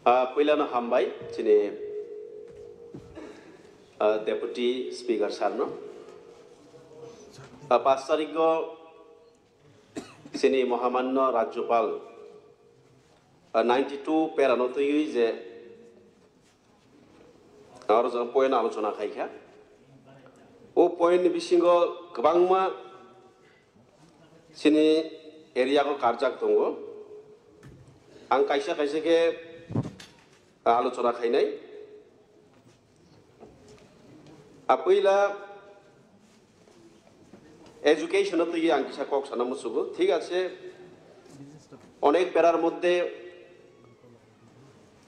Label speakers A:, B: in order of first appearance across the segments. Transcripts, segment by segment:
A: पहिलानो हामबाय दिनै deputy speaker सारनो 5 तारिख सिनी महामान्य राज्यपाल 92 पेरानो तैयारी जे और जों पॉइंट आलोचना खायखा ओ पॉइंट बिसिंगो गोबांमा सिनी एरिया को कारजाक दंगो आं कायसा कायसा के आलोचना खायनाय पहिला एजुकेशन तैयारी आं किसा कक साना मुसुगो ठीक আছে अनेक पेरार मध्य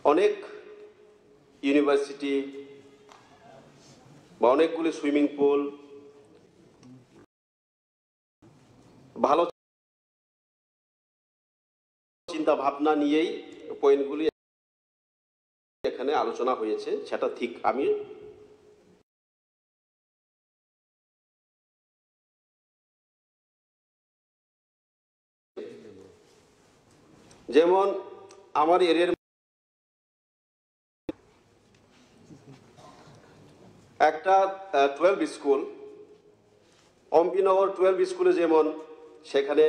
A: अनेक यूनिवर्सिटी বা অনেকগুলি সুইমিং পুল ভালো চিন্তা ভাবনা নিয়েই পয়েন্টগুলি এখানে আলোচনা হয়েছে সেটা ঠিক আমি যেমন আমার এরিয়ার একটা 12 স্কুল অম্পিনগর 12 স্কুলে যেমন সেখানে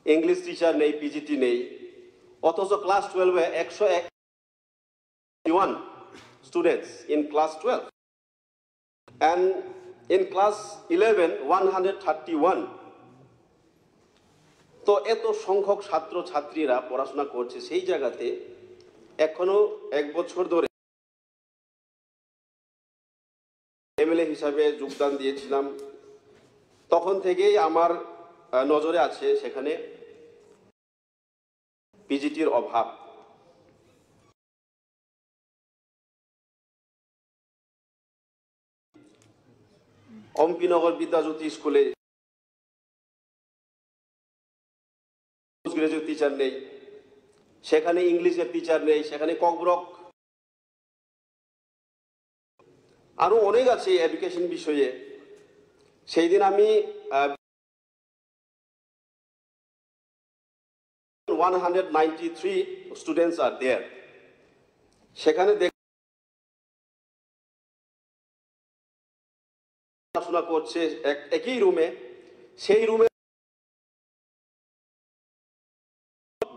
A: इंग्लिश टीचर नहीं पीजीटी नहीं অথচ क्लास 12 में 101 students in class 12 and in class 11 131 তো এত সংখ্যক ছাত্র ছাত্রীরা পড়াশোনা করছে সেই জায়গাতে এখনো এক বছর ধরে এমএলএ হিসাবে যোগদান দিয়েছিলাম তখন থেকেই আমার নজরে আছে সেখানে পিজিটির অভাব অম্পিনগর বিদ্যাজ্যোতি স্কুলে গ্রাজুয়েট টিচার নেই সেখানে ইংলিশের টিচার নেই সেখানে ককব্রক আরো অনেক আছে এডুকেশন বিষয়ে সেই দিন আমি 193 students are there সেখানে পড়াশোনা করছে একই রুমে সেই রুমে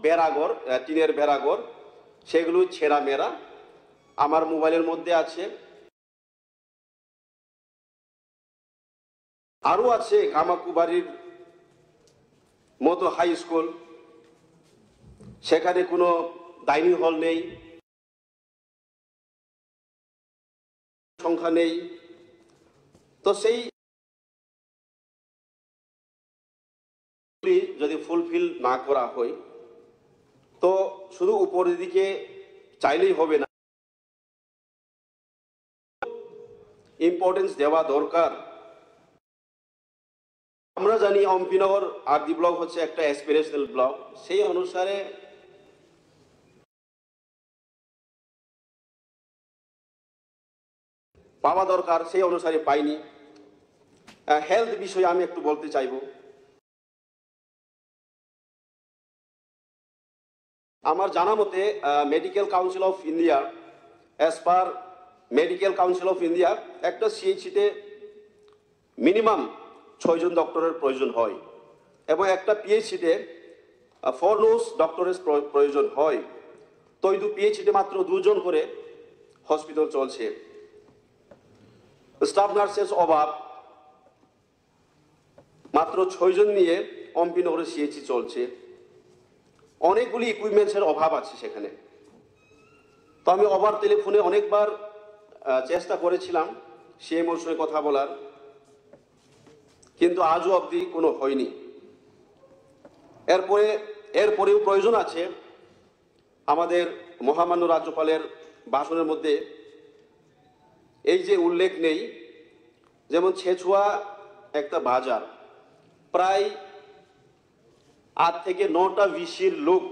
A: বেরাগর টিনের বেরাগর সেগুলো ছেঁড়া মেরা আমার মোবাইলের মধ্যে আছে আরো আছে গামাকুবাড়ির মতো হাই স্কুল সেখানে কোনো ডাইনিং হল নেই সংখ্যা নেই তো সেই যদি ফুলফিল না করা হয় তো শুধু উপরের দিকে চাইলেই হবে না ইম্পর্টেন্স দেওয়া দরকার আমরা জানি অম্পিনগর আরডি ব্লক হচ্ছে একটা অ্যাসপিরেশনাল ব্লক সেই অনুসারে পাওয়া দরকার সেই অনুসারে পাইনি হেলথ বিষয়ে আমি একটু বলতে চাইব আমার জানা মতে medical council of India as per medical council of India একটা সিএইচসিতে মিনিমাম 6 জন ডক্টরের প্রয়োজন হয় এবং একটা পিএইচসিতে 4 নোস ডক্টরের প্রয়োজন হয় তো এই পিএইচসিতে মাত্র 2 জন করে হসপিটাল চলছে স্টাফ নার্সের অভাব মাত্র 6 জন নিয়ে অম্পিনগরে সিএইচসি চলছে অনেকগুলি ইকুইপমেন্টসের অভাব আছে সেখানে তো আমি ওভার টেলিফোনে অনেকবার চেষ্টা করেছিলাম সিএমওর সঙ্গে কথা বলার কিন্তু আজও অবধি কোনো হয়নি এরপরেও প্রয়োজন আছে আমাদের মহামান্য রাজ্যপালের ভাষণের মধ্যে এই যে উল্লেখ নেই যেমন ছেছুয়া একটা বাজার প্রায় 8 থেকে 9টা ভিসির লোক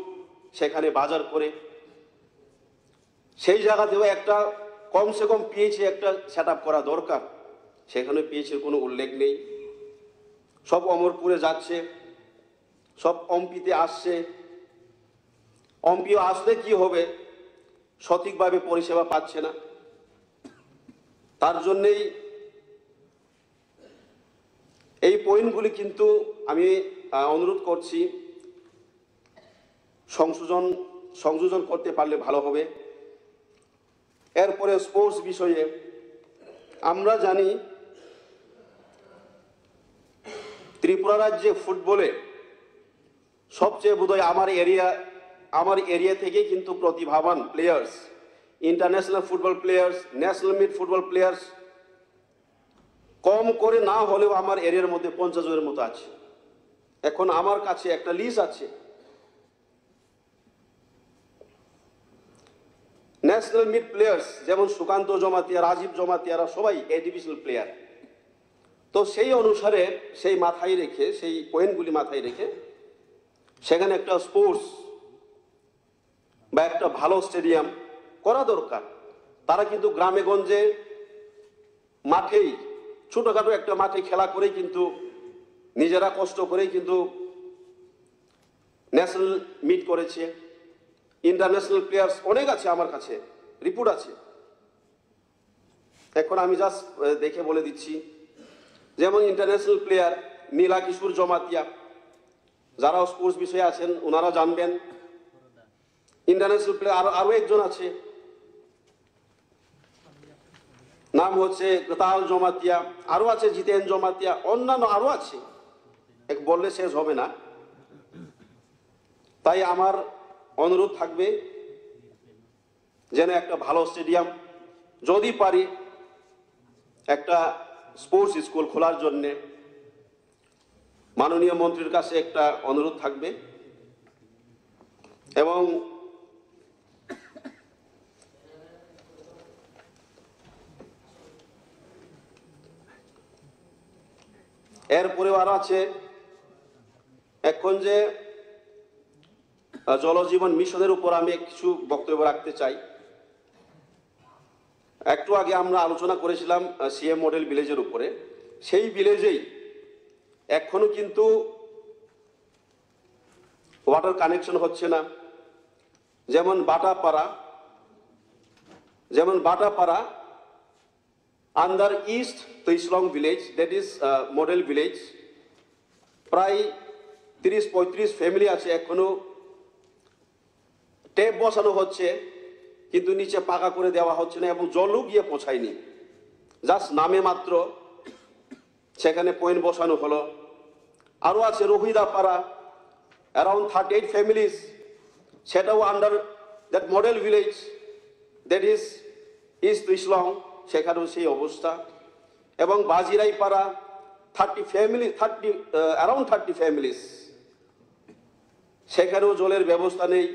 A: সেখানে বাজার করে সেই জায়গাতেও একটা কমসে কম পিএইচি একটা সেটআপ করা দরকার সেখানে পিএইচির কোনো উল্লেখ নেই সব অমরপুরে যাচ্ছে সব অম্পিতে আসছে। অম্পিও আসলে কি হবে, সঠিকভাবে পরিষেবা পাচ্ছে না। তার জন্যেই এই পয়েন্টগুলি কিন্তু আমি অনুরোধ করছি সংযোজন করতে পারলে ভালো হবে। এরপরে স্পোর্টস বিষয়ে আমরা জানি ত্রিপুরা রাজ্যে ফুটবলে সবচেয়ে বোধহয় আমার এরিয়া থেকে কিন্তু প্রতিভাবান players, international football players, national mid football players কম করে না হলেও আমার এরিয়ার মধ্যে 50 জনের মতো আছে। এখন আমার কাছে একটা লিস্ট আছে। ন্যাশনাল মিড প্লেয়ার্স যেমন সুকান্ত জমাতিয়া, রাজীব জমাতিয়ারা সবাই এ ডিভিশনাল প্লেয়ার। তো সেই অনুসারে সেই পয়েন্টগুলি মাথায় রেখে সেখানে একটা স্পোর্টস বা একটা ভালো স্টেডিয়াম করা দরকার। তারা কিন্তু গ্রামে গঞ্জে মাঠেই ছোটখাটো একটা মাঠে খেলা করেই কিন্তু নিজেরা কষ্ট করেই কিন্তু ন্যাশনাল মিট করেছে। ইন্টারন্যাশনাল প্লেয়ার্স অনেক আছে, আমার কাছে রিপোর্ট আছে। এখন আমি জাস্ট দেখে বলে দিচ্ছি, যেমন ইন্টারন্যাশনাল প্লেয়ার নীলা কিশোর জমাতিয়া, যারা স্পোর্টস বিষয়ে আছেন ওনারা জানবেন। ইন্টারন্যাশনাল প্লেয়ার আরো একজন আছে, নাম হচ্ছে গতাল জমাতিয়া, আরো আছে জিতেন জমাতিয়া, অন্যান্য আরো আছে, এক বললে শেষ হবে না। তাই আমার অনুরোধ থাকবে যেন একটা ভালো স্টেডিয়াম, যদি পারি একটা স্পোর্টস স্কুল খোলার জন্য মাননীয় মন্ত্রীর কাছে একটা অনুরোধ থাকবে। এবং এরপরেও আরো আছে, এখন যে জলজীবন মিশনের উপর আমি কিছু বক্তব্য রাখতে চাই। একটু আগে আমরা আলোচনা করেছিলাম সিএম মডেল ভিলেজের উপরে। সেই ভিলেজেই এখনো কিন্তু ওয়াটার কানেকশন হচ্ছে না। যেমন Batapara under east Taisalong village, that is model village, প্রায় 30-35 ফ্যামিলি আছে। এখনো ট্যাপ বসানো হচ্ছে কিন্তু নিচে পাকা করে দেওয়া হচ্ছে না এবং জলও গিয়ে পৌঁছায়নি, জাস্ট নামে মাত্র সেখানে পয়েন্ট বসানো হলো। আরও আছে রোহিদাপাড়া, অ্যারাউন্ড 38 ফ্যামিলিজ, সেটাও under that model village, that is east Taisalong, সেখানেও সেই অবস্থা। এবং বাজিরাইপাড়া অ্যারাউন্ড 30 ফ্যামিলিজ, সেখানেও জলের ব্যবস্থা নেই।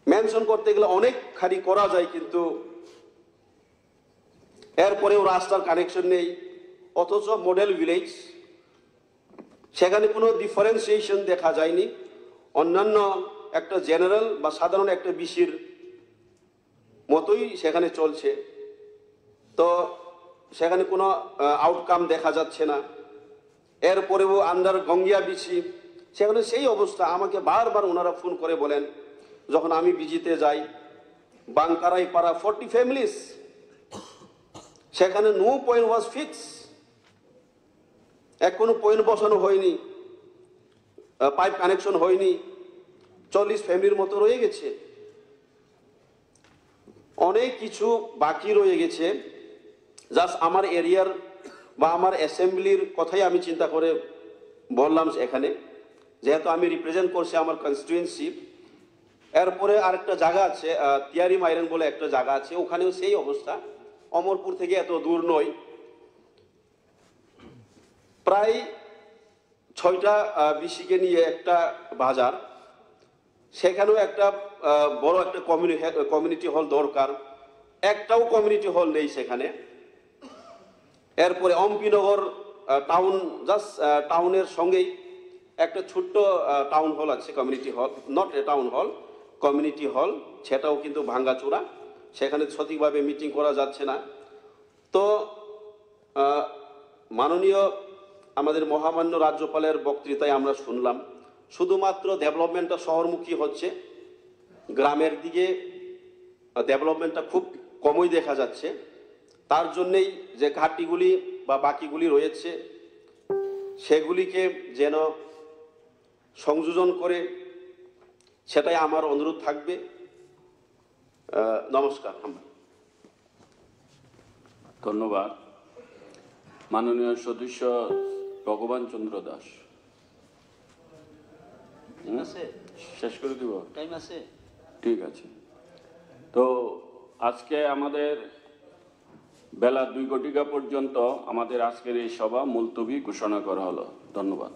A: মেনশন করতে গেলে অনেকখানি করা যায়, কিন্তু এরপরেও রাস্তার কানেকশন নেই। অথচ মডেল ভিলেজ, সেখানে কোনো ডিফারেন্সিয়েশন দেখা যায়নি। অন্যান্য একটা জেনারেল বা সাধারণ একটা বিসির মতোই সেখানে চলছে। তো সেখানে কোনো আউটকাম দেখা যাচ্ছে না। এরপরেও আন্ডার গঙ্গিয়া বিসি, সেখানে সেই অবস্থা। আমাকে বারবার ওনারা ফোন করে বলেন, যখন আমি বিজিতে যাই, বাংকারাই পাড়া 40 ফ্যামিলিজ, সেখানে নো পয়েন্ট ওয়াজ ফিক্স, এখনো পয়েন্ট বসানো হয়নি, পাইপ কানেকশন হয়নি, 40 ফ্যামিলির মতো রয়ে গেছে। অনেক কিছু বাকি রয়ে গেছে। জাস্ট আমার এরিয়ার বা আমার অ্যাসেম্বলির কথাই আমি চিন্তা করে বললাম এখানে, যেহেতু আমি রিপ্রেজেন্ট করছি আমার কনস্টিটুয়েন্সি। এরপরে আরেকটা জায়গা আছে তিয়ারি মাইরেন বলে একটা জায়গা আছে, ওখানেও সেই অবস্থা। অমরপুর থেকে এত দূর নয়, প্রায় 6টা বিসিকে নিয়ে একটা বাজার, সেখানেও একটা বড় একটা কমিউনিটি হল দরকার, একটাও কমিউনিটি হল নেই সেখানে। এরপরে অম্পিনগর টাউন, জাস্ট টাউনের সঙ্গেই একটা ছোট্ট টাউন হল আছে, community hall, not a town hall, community hall, সেটাও কিন্তু ভাঙ্গাচোরা, সেখানে সঠিকভাবে মিটিং করা যাচ্ছে না। তো মাননীয় আমাদের মহামান্য রাজ্যপালের বক্তৃতায় আমরা শুনলাম, শুধুমাত্র ডেভেলপমেন্টটা শহরমুখী হচ্ছে, গ্রামের দিকে ডেভেলপমেন্টটা খুব কমই দেখা যাচ্ছে। তার জন্যেই যে ঘাটতিগুলি বা বাকিগুলি রয়েছে সেগুলিকে যেন সংযোজন করে, সেটাই আমার অনুরোধ থাকবে। নমস্কার।
B: ধন্যবাদ। মাননীয় সদস্য ভগবান চন্দ্র দাস। শেষ করে দিব?
C: টাইম আছে?
B: ঠিক আছে। তো আজকে আমাদের বেলা 2 ঘটিকা পর্যন্ত আমাদের আজকের এই সভা মুলতবি ঘোষণা করা হলো। ধন্যবাদ।